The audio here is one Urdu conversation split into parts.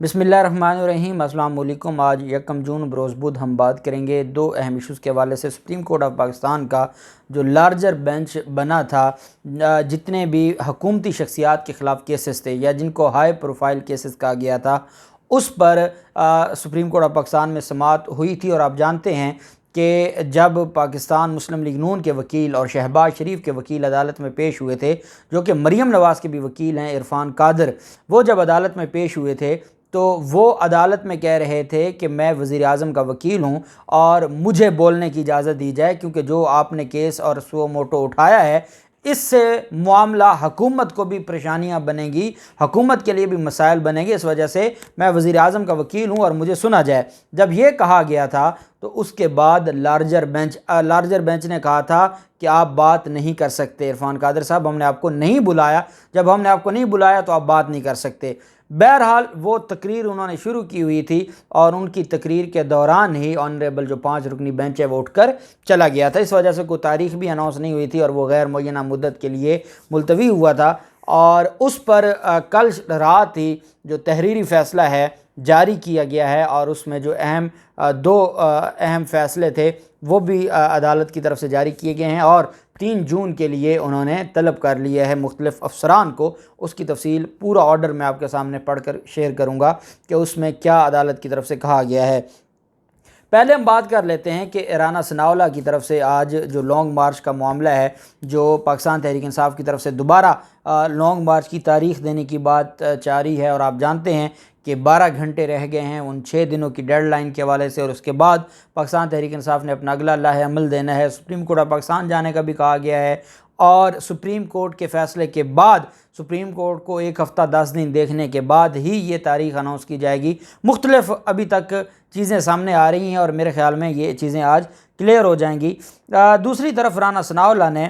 بسم اللہ الرحمن الرحیم۔ السلام علیکم۔ آج 1 جون بروز بدھ ہم بات کریں گے دو اہم ایشوز کے حوالے سے۔ سپریم کورٹ آف پاکستان کا جو لارجر بینچ بنا تھا، جتنے بھی حکومتی شخصیات کے خلاف کیسز تھے یا جن کو ہائی پروفائل کیسز کہا گیا تھا، اس پر سپریم کورٹ آف پاکستان میں سماعت ہوئی تھی۔ اور آپ جانتے ہیں کہ جب پاکستان مسلم لیگ نون کے وکیل اور شہباز شریف کے وکیل عدالت میں پیش ہوئے تھے، جو کہ مریم نواز کے بھی وکیل ہیں، عرفان قادر، وہ جب عدالت میں پیش ہوئے تھے تو وہ عدالت میں کہہ رہے تھے کہ میں وزیر اعظم کا وکیل ہوں اور مجھے بولنے کی اجازت دی جائے، کیونکہ جو آپ نے کیس اور سو موٹو اٹھایا ہے، اس سے معاملہ حکومت کو بھی پریشانیاں بنیں گی، حکومت کے لیے بھی مسائل بنیں گے، اس وجہ سے میں وزیر اعظم کا وکیل ہوں اور مجھے سنا جائے۔ جب یہ کہا گیا تھا تو اس کے بعد لارجر بینچ نے کہا تھا کہ آپ بات نہیں کر سکتے عرفان قادر صاحب، ہم نے آپ کو نہیں بلایا، جب ہم نے آپ کو نہیں بلایا تو آپ بات نہیں کر سکتے۔ بہرحال وہ تقریر انہوں نے شروع کی ہوئی تھی اور ان کی تقریر کے دوران ہی آنریبل جو 5 رکنی بینچ ہے وہ اٹھ کر چلا گیا تھا۔ اس وجہ سے کوئی تاریخ بھی اناؤنس نہیں ہوئی تھی اور وہ غیر معینہ مدت کے لیے ملتوی ہوا تھا، اور اس پر کل رات ہی جو تحریری فیصلہ ہے جاری کیا گیا ہے، اور اس میں جو دو اہم فیصلے تھے وہ بھی عدالت کی طرف سے جاری کیے گئے ہیں، اور 3 جون کے لیے انہوں نے طلب کر لیا ہے مختلف افسران کو۔ اس کی تفصیل پورا آرڈر میں آپ کے سامنے پڑھ کر شیئر کروں گا کہ اس میں کیا عدالت کی طرف سے کہا گیا ہے۔ پہلے ہم بات کر لیتے ہیں کہ رانا ثناءاللہ کی طرف سے آج جو لانگ مارچ کا معاملہ ہے، جو پاکستان تحریک انصاف کی طرف سے دوبارہ لانگ مارچ کی تاریخ دینے کی بات جاری ہے، اور آپ جانتے ہیں کہ 12 گھنٹے رہ گئے ہیں ان 6 دنوں کی ڈیڈ لائن کے حوالے سے، اور اس کے بعد پاکستان تحریک انصاف نے اپنا اگلا لاہ عمل دینا ہے۔ سپریم کورٹ آف پاکستان جانے کا بھی کہا گیا ہے، اور سپریم کورٹ کے فیصلے کے بعد سپریم کورٹ کو 1 ہفتہ 10 دن دیکھنے کے بعد ہی یہ تاریخ اناؤنس کی جائے گی۔ مختلف ابھی تک چیزیں سامنے آ رہی ہیں اور میرے خیال میں یہ چیزیں آج کلیئر ہو جائیں گی۔ دوسری طرف رانا ثناءاللہ نے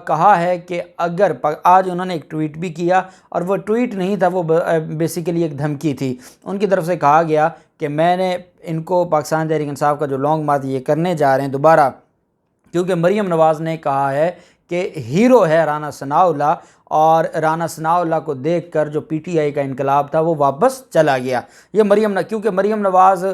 کہا ہے کہ اگر آج انہوں نے ایک ٹویٹ بھی کیا، اور وہ ٹویٹ نہیں تھا، وہ بیسیکلی ایک دھمکی تھی۔ ان کی طرف سے کہا گیا کہ میں نے ان کو پاکستان تحریک انصاف کا جو لانگ مارچ یہ کرنے جا رہے ہیں دوبارہ، کیونکہ مریم نواز نے کہا ہے کہ ہیرو ہے رانا ثناءاللہ، اور رانا ثناءاللہ کو دیکھ کر جو پی ٹی آئی کا انقلاب تھا وہ واپس چلا گیا۔ یہ کیونکہ مریم نواز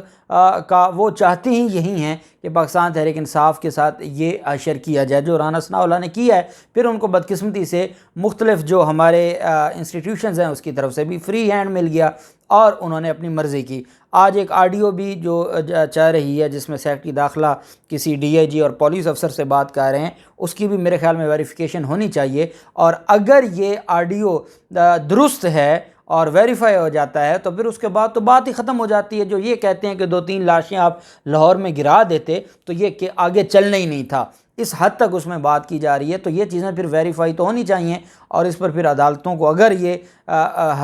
کا وہ چاہتی ہی یہی ہیں کہ پاکستان تحریک انصاف کے ساتھ یہ اشر کیا جائے جو رانا ثناءاللہ نے کیا ہے۔ پھر ان کو بدقسمتی سے مختلف جو ہمارے انسٹیٹیوشنز ہیں اس کی طرف سے بھی فری ہینڈ مل گیا اور انہوں نے اپنی مرضی کی۔ آج ایک آڈیو بھی جو چاہ رہی ہے جس میں سیکرٹری داخلہ کسی ڈی آئی جی اور پولیس افسر سے بات کر رہے ہیں، اس کی بھی میرے خیال میں ویریفیکیشن ہونی چاہیے، اور اگر یہ آڈیو درست ہے اور ویریفائی ہو جاتا ہے تو پھر اس کے بعد تو بات ہی ختم ہو جاتی ہے۔ جو یہ کہتے ہیں کہ 2-3 لاشیں آپ لاہور میں گرا دیتے تو یہ کہ آگے چلنا ہی نہیں تھا، اس حد تک اس میں بات کی جا رہی ہے، تو یہ چیزیں پھر ویریفائی تو ہونی چاہیے، اور اس پر پھر عدالتوں کو اگر یہ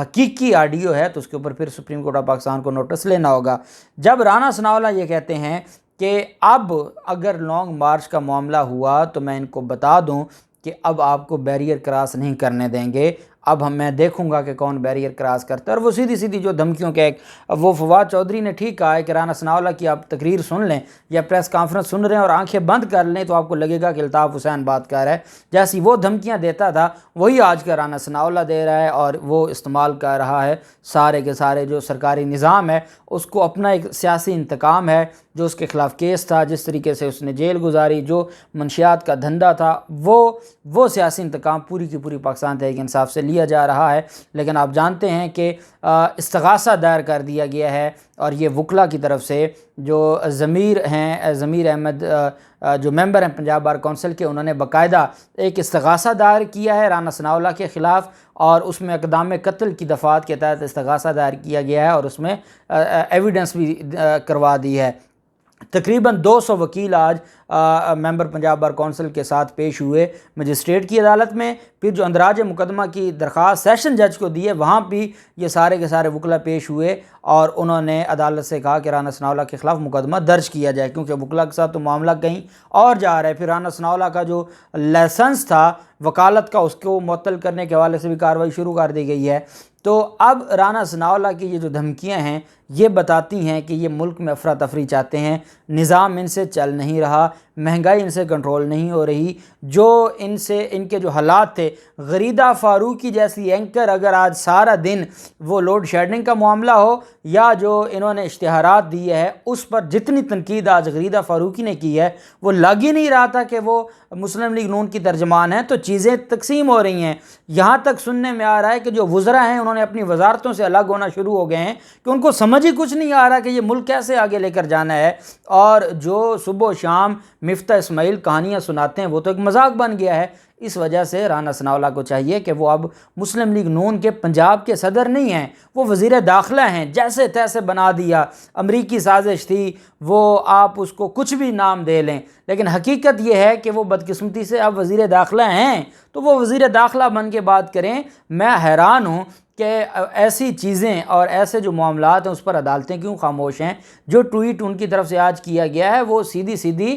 حقیقی آڈیو ہے تو اس کے اوپر پھر سپریم کورٹ آف پاکستان کو نوٹس لینا ہوگا۔ جب رانا ثناءاللہ یہ کہتے ہیں کہ اب اگر لانگ مارچ کا معاملہ ہوا تو میں ان کو بتا دوں کہ اب آپ کو بیریئر کراس نہیں کرنے دیں گے، اب میں دیکھوں گا کہ کون بیریئر کراس کرتا ہے، اور وہ سیدھی جو دھمکیوں کے وہ فواد چودھری نے ٹھیک کہا ہے کہ رانا ثناءاللہ کی آپ تقریر سن لیں یا پریس کانفرنس سن رہے ہیں اور آنکھیں بند کر لیں تو آپ کو لگے گا کہ الطاف حسین بات کر رہا ہے۔ جیسی وہ دھمکیاں دیتا تھا وہی آج کا رانا ثناءاللہ دے رہا ہے، اور وہ استعمال کر رہا ہے سارے کے سارے جو سرکاری نظام ہے اس کو اپنا ایک سیاسی انتقام ہے، جو اس کے خلاف کیس تھا، جس طریقے سے اس نے جیل گزاری، جو منشیات کا دھندا تھا، وہ سیاسی انتقام پوری کی پوری پاکستان تحریک انصاف سے لیا جا رہا ہے۔ لیکن آپ جانتے ہیں کہ استغاثہ دائر کر دیا گیا ہے، اور یہ وکلا کی طرف سے جو ضمیر احمد جو ممبر ہیں پنجاب بار کونسل کے، انہوں نے باقاعدہ ایک استغاثہ دائر کیا ہے رانا ثناءاللہ کے خلاف، اور اس میں اقدام قتل کی دفعات کے تحت استغاثہ دائر کیا گیا ہے، اور اس میں ایویڈنس بھی کروا دی ہے۔ تقریباً 200 وکیل آج ممبر پنجاب بار کونسل کے ساتھ پیش ہوئے مجسٹریٹ کی عدالت میں، پھر جو اندراج مقدمہ کی درخواست سیشن جج کو دی ہے وہاں بھی یہ سارے کے سارے وکلا پیش ہوئے، اور انہوں نے عدالت سے کہا کہ رانا ثناءاللہ کے خلاف مقدمہ درج کیا جائے، کیونکہ وکلا کے ساتھ تو معاملہ کہیں اور جا رہا ہے۔ پھر رانا ثناءاللہ کا جو لائسنس تھا وکالت کا، اس کو معطل کرنے کے حوالے سے بھی کارروائی شروع کر دی گئی ہے۔ تو اب رانا ثناءاللہ کی یہ جو دھمکیاں ہیں یہ بتاتی ہیں کہ یہ ملک میں افراتفری چاہتے ہیں، نظام ان سے چل نہیں رہا۔ مہنگائی ان سے کنٹرول نہیں ہو رہی، جو ان کے جو حالات تھے، غریدہ فاروقی جیسی اینکر اگر آج سارا دن وہ لوڈ شیڈنگ کا معاملہ ہو یا جو انہوں نے اشتہارات دیے ہے اس پر جتنی تنقید آج غریدہ فاروقی نے کی ہے، وہ لگ ہی نہیں رہا تھا کہ وہ مسلم لیگ نون کی ترجمان ہیں، تو چیزیں تقسیم ہو رہی ہیں۔ یہاں تک سننے میں آ رہا ہے کہ جو وزراء ہیں انہوں نے اپنی وزارتوں سے الگ ہونا شروع ہو گئے ہیں کہ ان کو سمجھ ہی کچھ نہیں آ رہا کہ یہ ملک کیسے آگے لے کر جانا ہے، اور جو صبح و شام مفتاح اسماعیل کہانیاں سناتے ہیں وہ تو ایک مذاق بن گیا ہے۔ اس وجہ سے رانا ثناءاللہ کو چاہیے کہ وہ اب مسلم لیگ نون کے پنجاب کے صدر نہیں ہیں، وہ وزیر داخلہ ہیں، جیسے تیسے بنا دیا، امریکی سازش تھی، وہ آپ اس کو کچھ بھی نام دے لیں، لیکن حقیقت یہ ہے کہ وہ بدقسمتی سے اب وزیر داخلہ ہیں، تو وہ وزیر داخلہ بن کے بات کریں۔ میں حیران ہوں کہ ایسی چیزیں اور ایسے جو معاملات ہیں اس پر عدالتیں کیوں خاموش ہیں۔ جو ٹویٹ ان کی طرف سے آج کیا گیا ہے وہ سیدھی سیدھی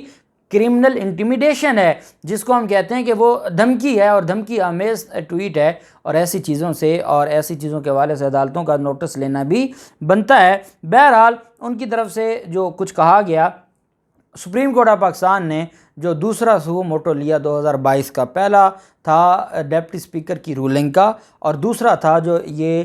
کرمنل انٹیمیڈیشن ہے، جس کو ہم کہتے ہیں کہ وہ دھمکی ہے اور دھمکی آمیز ٹویٹ ہے، اور ایسی چیزوں سے اور ایسی چیزوں کے حوالے سے عدالتوں کا نوٹس لینا بھی بنتا ہے۔ بہرحال ان کی طرف سے جو کچھ کہا گیا، سپریم کورٹ آف پاکستان نے جو دوسرا سو موٹو لیا 2022 کا، پہلا تھا ڈپٹی اسپیکر کی رولنگ کا، اور دوسرا تھا جو یہ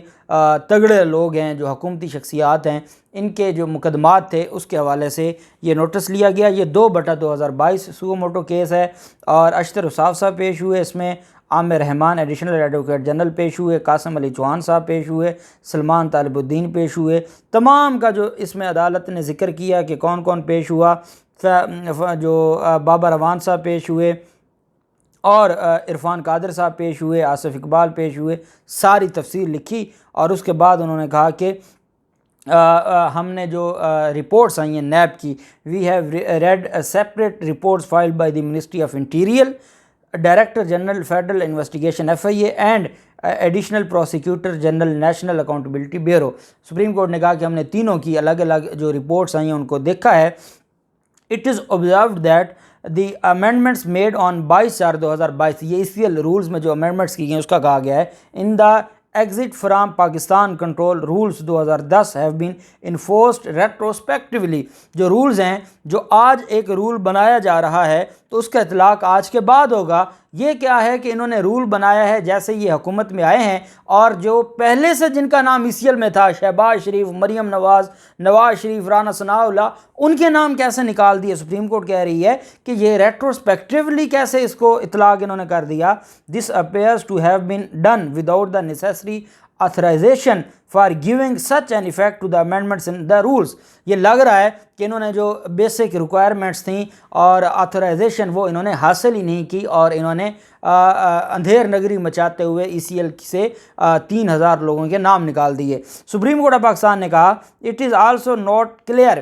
تگڑے لوگ ہیں جو حکومتی شخصیات ہیں ان کے جو مقدمات تھے اس کے حوالے سے یہ نوٹس لیا گیا۔ یہ 2/2022 سو موٹو کیس ہے، اور اشتر اساف صاحب پیش ہوئے، اس میں عامر رحمان ایڈیشنل ایڈوکیٹ جنرل پیش ہوئے، قاسم علی چوہان صاحب پیش ہوئے، سلمان طالب الدین پیش ہوئے۔ تمام کا جو اس میں عدالت نے ذکر کیا کہ کون کون پیش ہوا، جو بابا روان صاحب پیش ہوئے اور عرفان قادر صاحب پیش ہوئے، آصف اقبال پیش ہوئے، ساری تفصیل لکھی، اور اس کے بعد انہوں نے کہا کہ ہم نے جو رپورٹس آئی ہیں نیب کی، we have read separate reports filed by the ministry of interior, director general federal investigation FIA and additional prosecutor general national accountability bureau. Supreme court نے کہا کہ ہم نے تینوں کی الگ الگ جو رپورٹس آئی ہیں ان کو دیکھا ہے۔ It is observed that the amendments made on 22/4/2022، یہ ECL رولز میں جو امینڈمنٹس کی گئی ہیں اس کا کہا گیا ہے، in the exit from Pakistan control rules 2010 have been enforced retrospectively۔ جو رولز ہیں، جو آج ایک رول بنایا جا رہا ہے تو اس کا اطلاق آج کے بعد ہوگا۔ یہ کیا ہے کہ انہوں نے رول بنایا ہے جیسے یہ حکومت میں آئے ہیں، اور جو پہلے سے جن کا نام ECL میں تھا، شہباز شریف، مریم نواز، نواز شریف، رانا ثناءاللہ، ان کے نام کیسے نکال دیے۔ سپریم کورٹ کہہ رہی ہے کہ یہ ریٹروسپیکٹیولی کیسے اس کو اطلاق انہوں نے کر دیا۔ This appears to have been done without the necessary authorization for giving such an effect to the amendments in the rules۔ یہ لگ رہا ہے کہ انہوں نے جو بیسک ریکوائرمنٹس تھیں اور آتھورائزیشن وہ انہوں نے حاصل ہی نہیں کی، اور انہوں نے اندھیر نگری مچاتے ہوئے ECL سے 3000 لوگوں کے نام نکال دیے۔ سپریم کورٹ آف پاکستان نے کہا it is also not clear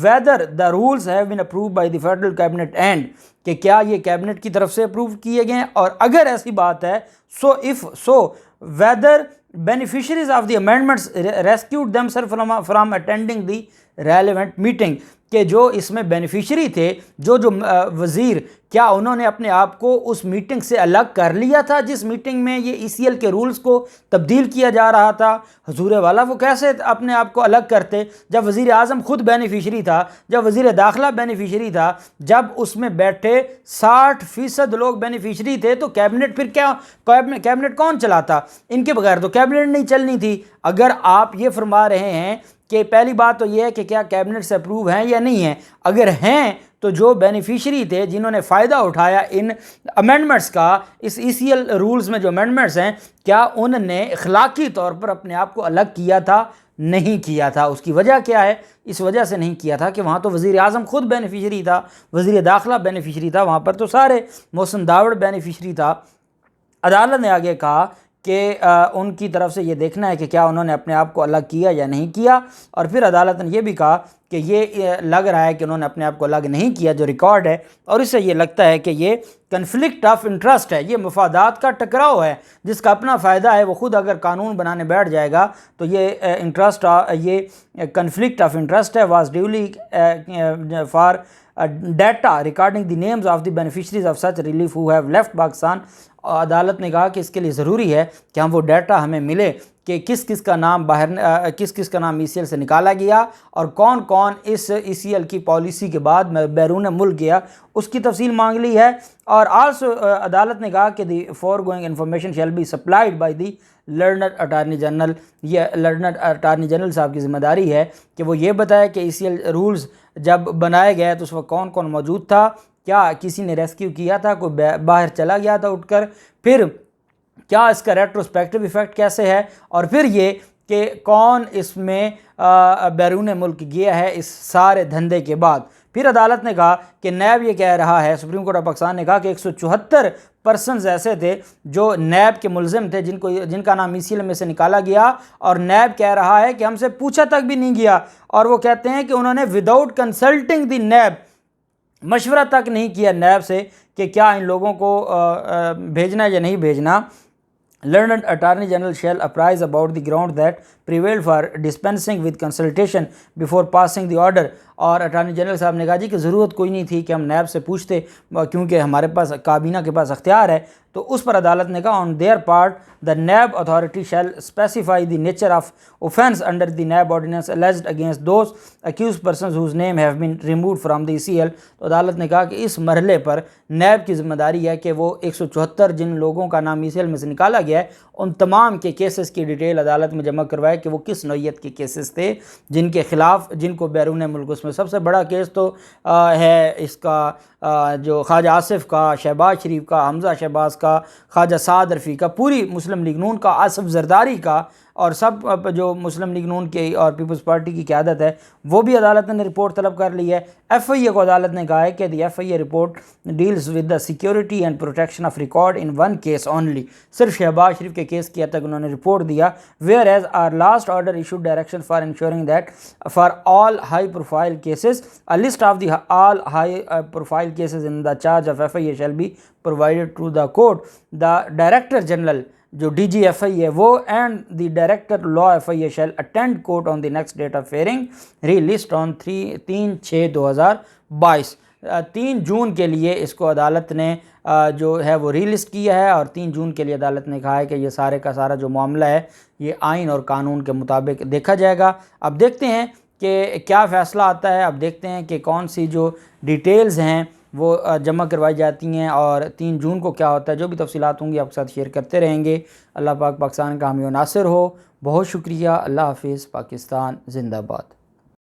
whether the rules have been approved by the federal cabinet and، کہ کیا یہ کیبنٹ کی طرف سے اپروو کیے گئے ہیں، اور اگر ایسی بات ہے so whether beneficiaries of the amendments rescued themselves from attending the relevant meeting، کہ جو اس میں بینیفیشری تھے، جو وزیر، کیا انہوں نے اپنے آپ کو اس میٹنگ سے الگ کر لیا تھا جس میٹنگ میں یہ ECL کے رولز کو تبدیل کیا جا رہا تھا؟ حضور والا، وہ کیسے اپنے آپ کو الگ کرتے جب وزیر اعظم خود بینیفیشری تھا، جب وزیر داخلہ بینیفیشری تھا، جب اس میں بیٹھے 60% لوگ بینیفیشری تھے، تو کیبنٹ پھر کیا، کیبنٹ کون چلاتا؟ ان کے بغیر تو کیبنٹ نہیں چلنی تھی۔ اگر آپ یہ فرما رہے ہیں کہ پہلی بات تو یہ ہے کہ کیا کیبنٹ سے اپروو ہیں یا نہیں ہیں، اگر ہیں تو جو بینیفیشری تھے جنہوں نے فائدہ اٹھایا ان امینڈمنٹس کا، اس ECL رولز میں جو امینڈمنٹس ہیں، کیا ان نے اخلاقی طور پر اپنے آپ کو الگ کیا تھا؟ نہیں کیا تھا۔ اس کی وجہ کیا ہے؟ اس وجہ سے نہیں کیا تھا کہ وہاں تو وزیر اعظم خود بینیفیشری تھا، وزیر داخلہ بینیفیشری تھا، وہاں پر تو سارے محسن داوڑ بینیفیشری تھا۔ عدالت نے آگے کہا کہ ان کی طرف سے یہ دیکھنا ہے کہ کیا انہوں نے اپنے آپ کو الگ کیا یا نہیں کیا، اور پھر عدالت نے یہ بھی کہا کہ یہ لگ رہا ہے کہ انہوں نے اپنے آپ کو الگ نہیں کیا جو ریکارڈ ہے، اور اس سے یہ لگتا ہے کہ یہ کنفلکٹ آف انٹرسٹ ہے، یہ مفادات کا ٹکراؤ ہے، جس کا اپنا فائدہ ہے وہ خود اگر قانون بنانے بیٹھ جائے گا تو یہ کنفلکٹ آف انٹرسٹ ہے۔ Was duly for data recording the names of the beneficiaries of such relief who have left Pakistan. عدالت نے کہا کہ اس کے لیے ضروری ہے کہ ہم وہ ڈیٹا ہمیں ملے کہ کس کس کا نام کس کس کا نام ای سی ایل سے نکالا گیا اور کون کون اس ای سی ایل کی پالیسی کے بعد بیرون ملک گیا، اس کی تفصیل مانگ لی ہے۔ اور آلسو عدالت نے کہا کہ the foregoing information shall be supplied by the learned attorney general. یہ لرنڈ اٹارنی جنرل صاحب کی ذمہ داری ہے کہ وہ یہ بتائے کہ ای سی ایل رولز جب بنائے گئے تو اس وقت کون کون موجود تھا، کیا کسی نے ریسکیو کیا تھا، کوئی باہر چلا گیا تھا اٹھ کر، پھر کیا اس کا ریٹروسپیکٹو ایفیکٹ کیسے ہے، اور پھر یہ کہ کون اس میں بیرون ملک گیا ہے اس سارے دھندے کے بعد۔ پھر عدالت نے کہا کہ نیب یہ کہہ رہا ہے، سپریم کورٹ آف پاکستان نے کہا کہ 174 پرسنز ایسے تھے جو نیب کے ملزم تھے جن کا نام ای سی ایل میں سے نکالا گیا، اور نیب کہہ رہا ہے کہ ہم سے پوچھا تک بھی نہیں گیا، اور وہ کہتے ہیں کہ انہوں نے وداؤٹ کنسلٹنگ دی نیب، مشورہ تک نہیں کیا نیب سے کہ کیا ان لوگوں کو بھیجنا یا نہیں بھیجنا۔ Learned Attorney General shall apprise about the ground that prevailed for dispensing with consultation before passing the order۔ اور اٹارنی جنرل صاحب نے کہا جی کہ ضرورت کوئی نہیں تھی کہ ہم نیب سے پوچھتے کیونکہ ہمارے پاس کابینہ کے پاس اختیار ہے۔ تو اس پر عدالت نے کہا on their part the NAB authority shall specify the nature of offence under the NAB ordinance alleged against those accused persons whose name have been removed from the ECL۔ تو عدالت نے کہا کہ اس مرحلے پر نیب کی ذمہ داری ہے کہ وہ 174 جن لوگوں کا نام ECL میں سے نکالا گیا ہے ان تمام کے کیسز کی ڈیٹیل عدالت میں جمع کروائے کہ وہ کس نوعیت کے کیسز تھے جن کے خلاف، جن کو بیرون ملک، اس میں سب سے بڑا کیس تو ہے اس کا جو خواجہ آصف کا، شہباز شریف کا، حمزہ شہباز کا، خواجہ سعد رفیع کا، پوری مسلم لیگ نون کا، آصف زرداری کا، اور سب جو مسلم لیگ نون کی اور پیپلز پارٹی کی قیادت ہے، وہ بھی عدالت نے رپورٹ طلب کر لی ہے۔ ایف آئی اے کو عدالت نے کہا ہے کہ the F I A report deals with the security and protection of record in one case only. صرف شہباز شریف کے کیس کی حد تک انہوں نے رپورٹ دیا۔ Whereas our last order issued direction for ensuring that for all high profile cases a list of the all high profile cases in the charge of FIA shall be provided to the court۔ The Director General جو ڈی جی ایف آئی ہے وہ and the director law F I A shall attend court on the next date of hearing relist on 3/6/2022۔ 3 June کے لیے اس کو عدالت نے جو ہے وہ ری لسٹ کیا ہے، اور 3 جون کے لیے عدالت نے کہا ہے کہ یہ سارے کا سارا جو معاملہ ہے یہ آئین اور قانون کے مطابق دیکھا جائے گا۔ اب دیکھتے ہیں کہ کیا فیصلہ آتا ہے، اب دیکھتے ہیں کہ کون سی جو ڈیٹیلز ہیں وہ جمع کروائی جاتی ہیں، اور 3 جون کو کیا ہوتا ہے۔ جو بھی تفصیلات ہوں گی آپ کے ساتھ شیئر کرتے رہیں گے۔ اللہ پاک پاکستان کا حامی و ناصر ہو۔ بہت شکریہ۔ اللہ حافظ۔ پاکستان زندہ باد۔